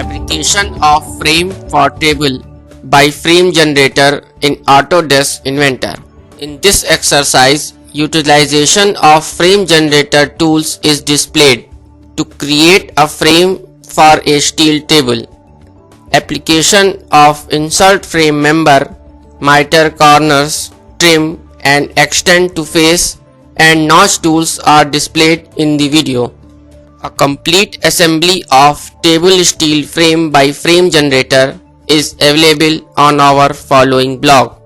Fabrication of frame for table by frame generator in Autodesk Inventor. In this exercise, utilization of frame generator tools is displayed to create a frame for a steel table. Application of insert frame member, miter corners, trim and extend to face and notch tools are displayed in the video. A complete assembly of table steel frame by frame generator is available on our following blog.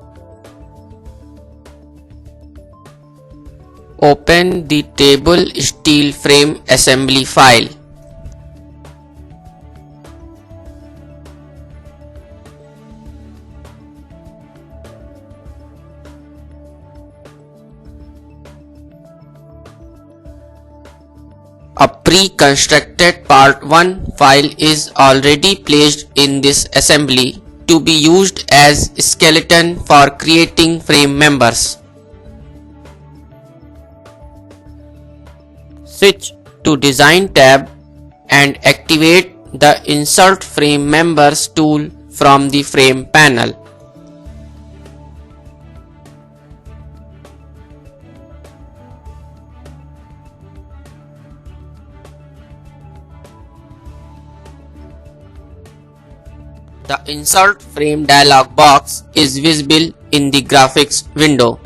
Open the table steel frame assembly file. A pre-constructed part 1 file is already placed in this assembly to be used as skeleton for creating frame members. Switch to Design tab and activate the Insert Frame Members tool from the Frame panel. The Insert Frame dialog box is visible in the graphics window.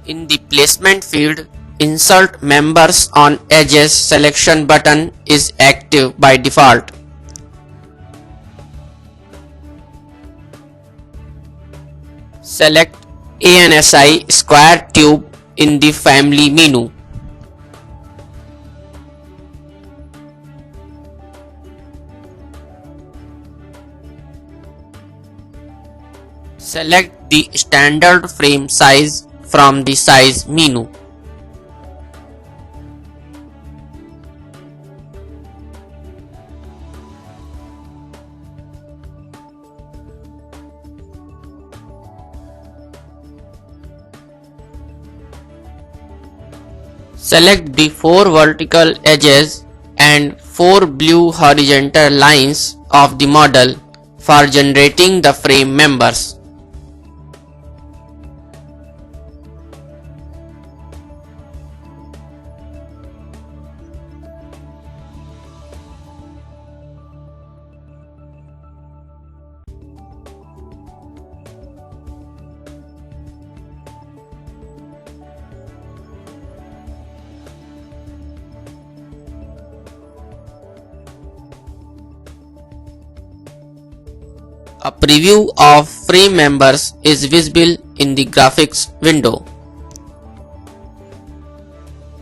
In the placement field, Insert Members on Edges selection button is active by default. Select ANSI square tube in the family menu. Select the standard frame size from the size menu. Select the 4 vertical edges and 4 blue horizontal lines of the model for generating the frame members. A preview of frame members is visible in the graphics window.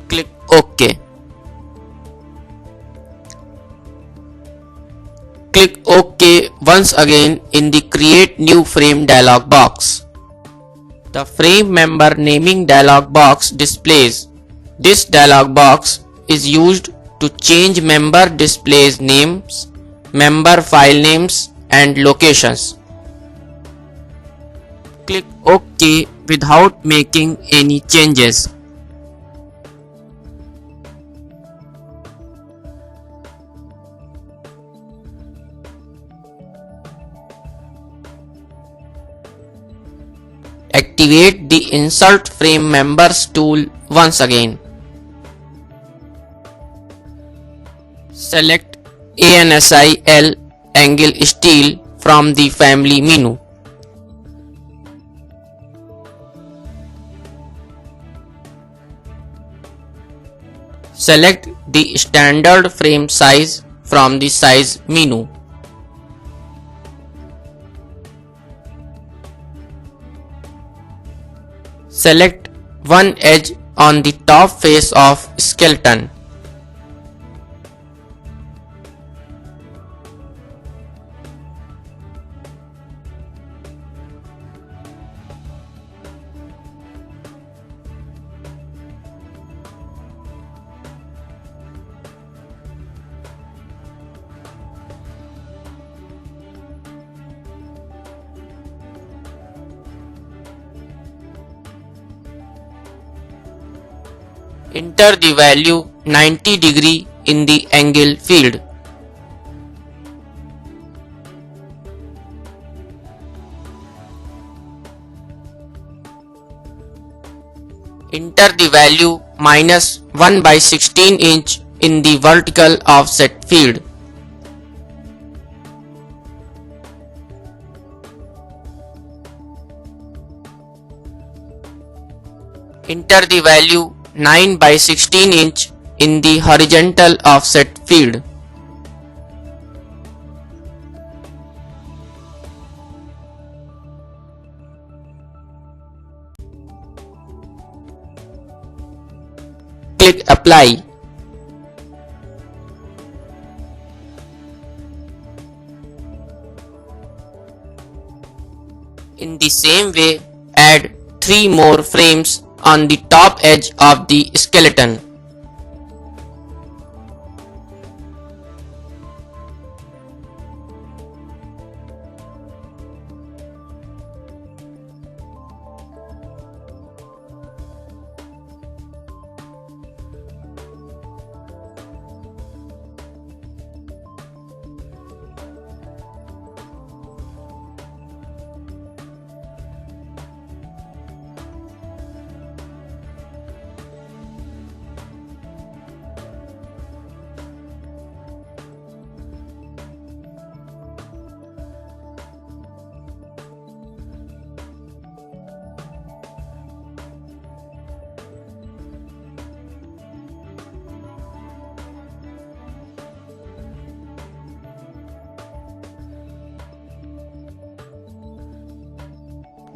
Click OK. Click OK once again in the Create New Frame dialog box. The frame member naming dialog box displays. This dialog box is used to change member displays names, member file names and locations. Click OK without making any changes. Activate the Insert Frame Members tool once again. Select ANSI L Angle Steel from the family menu. Select the standard frame size from the size menu. Select one edge on the top face of skeleton. Enter the value 90 degree in the angle field. Enter the value minus 1 by 16 inch in the vertical offset field. Enter the value 9 by 16 inch in the horizontal offset field. Click Apply. In the same way, add 3 more frames on the top edge of the skeleton.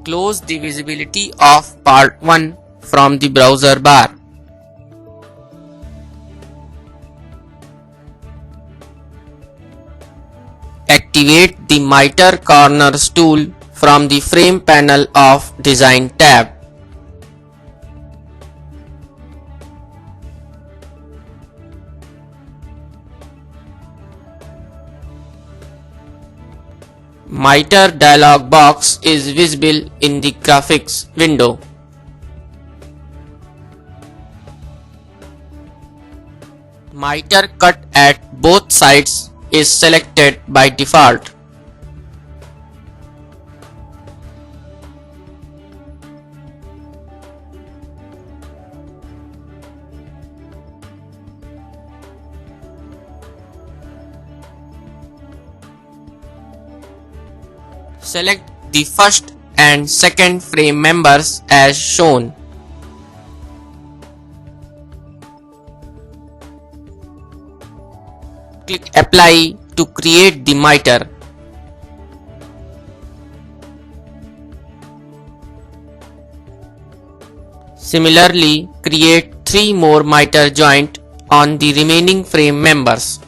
Close the visibility of part 1 from the browser bar. Activate the Miter Corners tool from the Frame panel of Design tab. Miter dialog box is visible in the graphics window. Miter cut at both sides is selected by default. Select the first and second frame members as shown. Click Apply to create the miter. Similarly, create 3 more miter joint on the remaining frame members.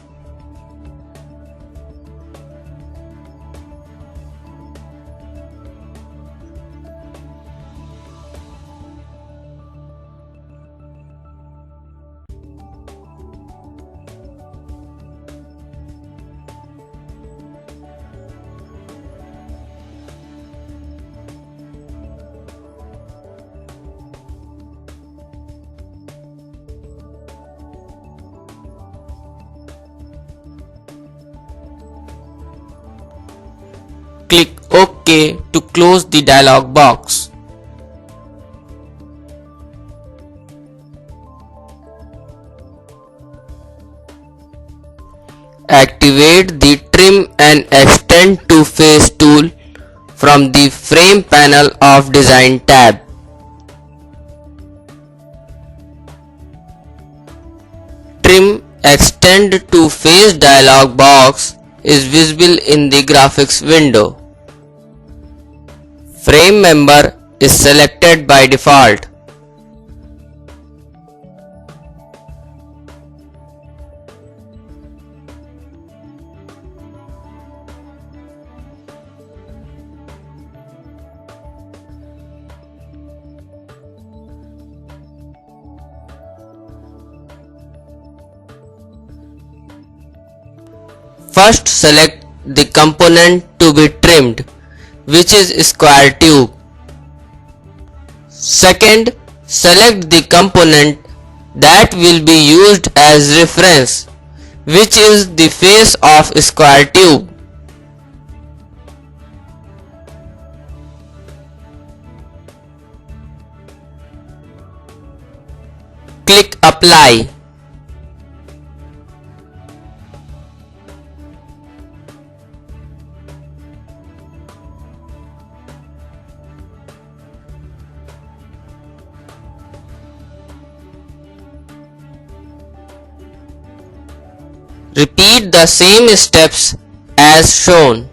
Click OK to close the dialog box. Activate the Trim and Extend to Face tool from the Frame panel of Design tab. Trim Extend to Face dialog box is visible in the graphics window. Frame member is selected by default. First select the component to be trimmed, which is square tube. Second, select the component that will be used as reference, which is the face of square tube. Apply. Repeat the same steps as shown.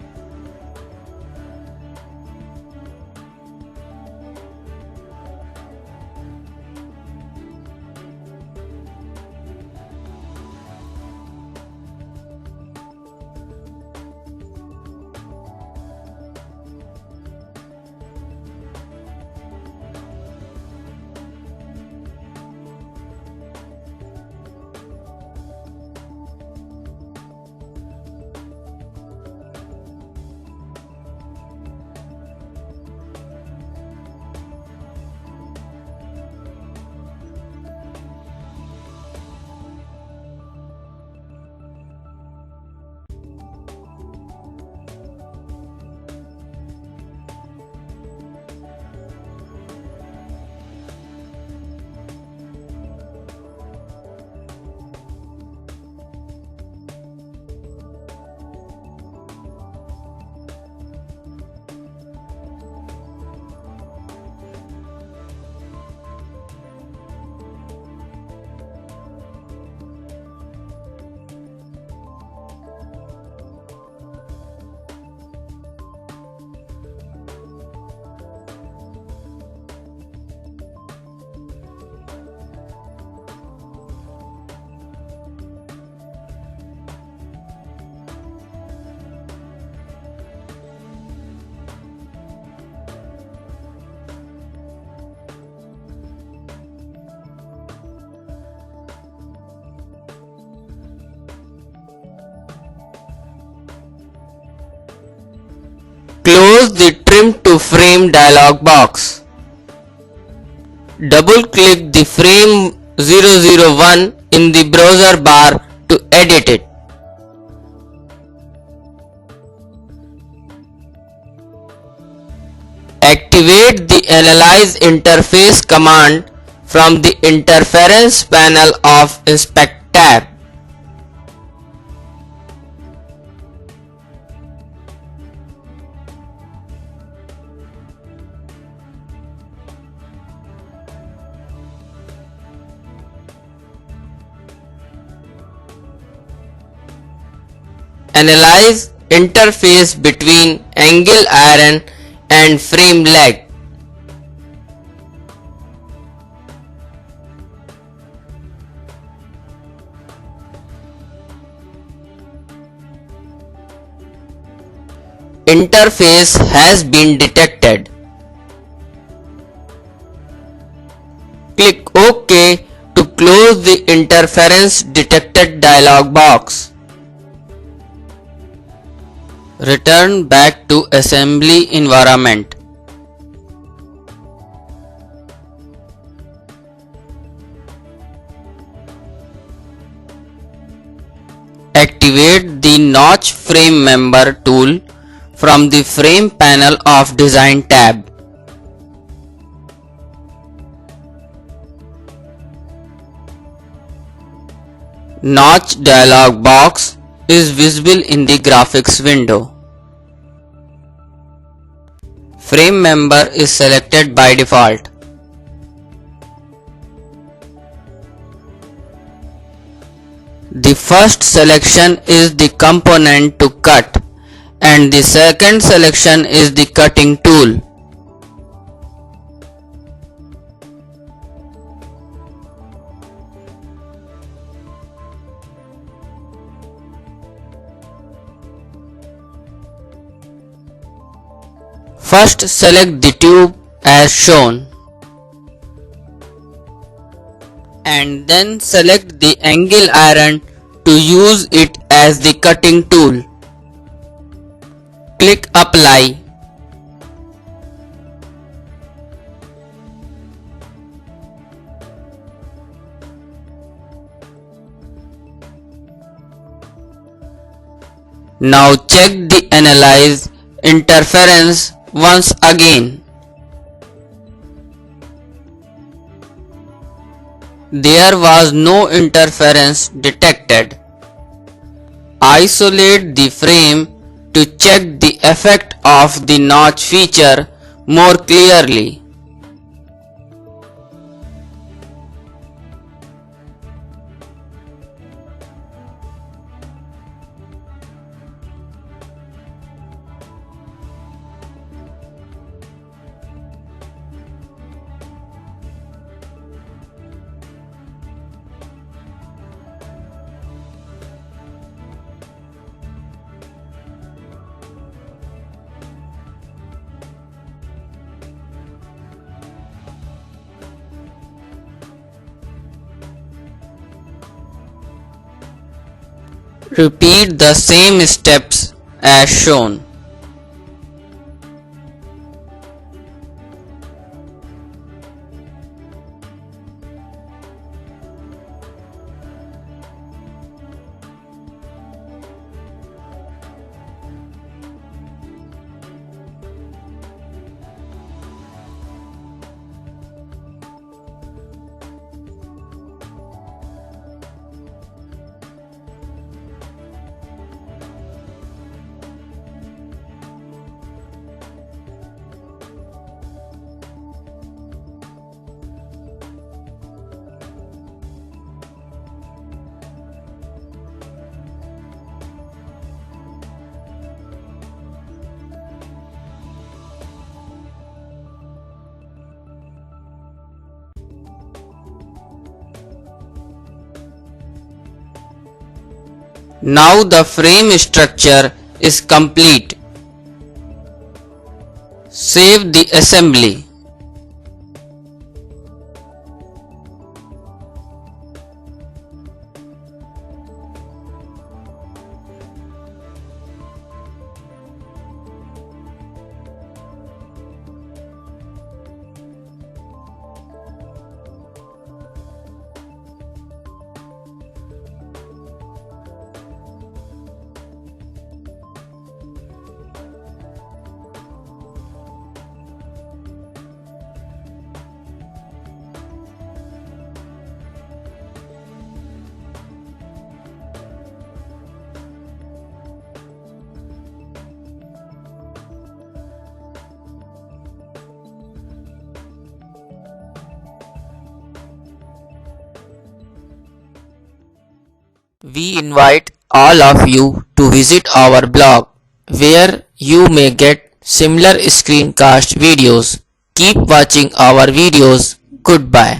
Close the Trim to Frame dialog box. Double-click the frame 001 in the browser bar to edit it. Activate the Analyze Interface command from the Interference panel of Inspect tab. Analyze interface between angle iron and frame leg. Interface has been detected. Click OK to close the interference detected dialog box. Return back to assembly environment. Activate the Notch Frame Member tool from the Frame panel of Design tab. Notch dialog box is visible in the graphics window. Frame member is selected by default. The first selection is the component to cut and the second selection is the cutting tool. First select the tube as shown and then select the angle iron to use it as the cutting tool. Click Apply. Now check the Analyze Interference once again. There was no interference detected. Isolate the frame to check the effect of the notch feature more clearly. Repeat the same steps as shown. Now the frame structure is complete. Save the assembly. We invite all of you to visit our blog where you may get similar screencast videos. Keep watching our videos. Goodbye.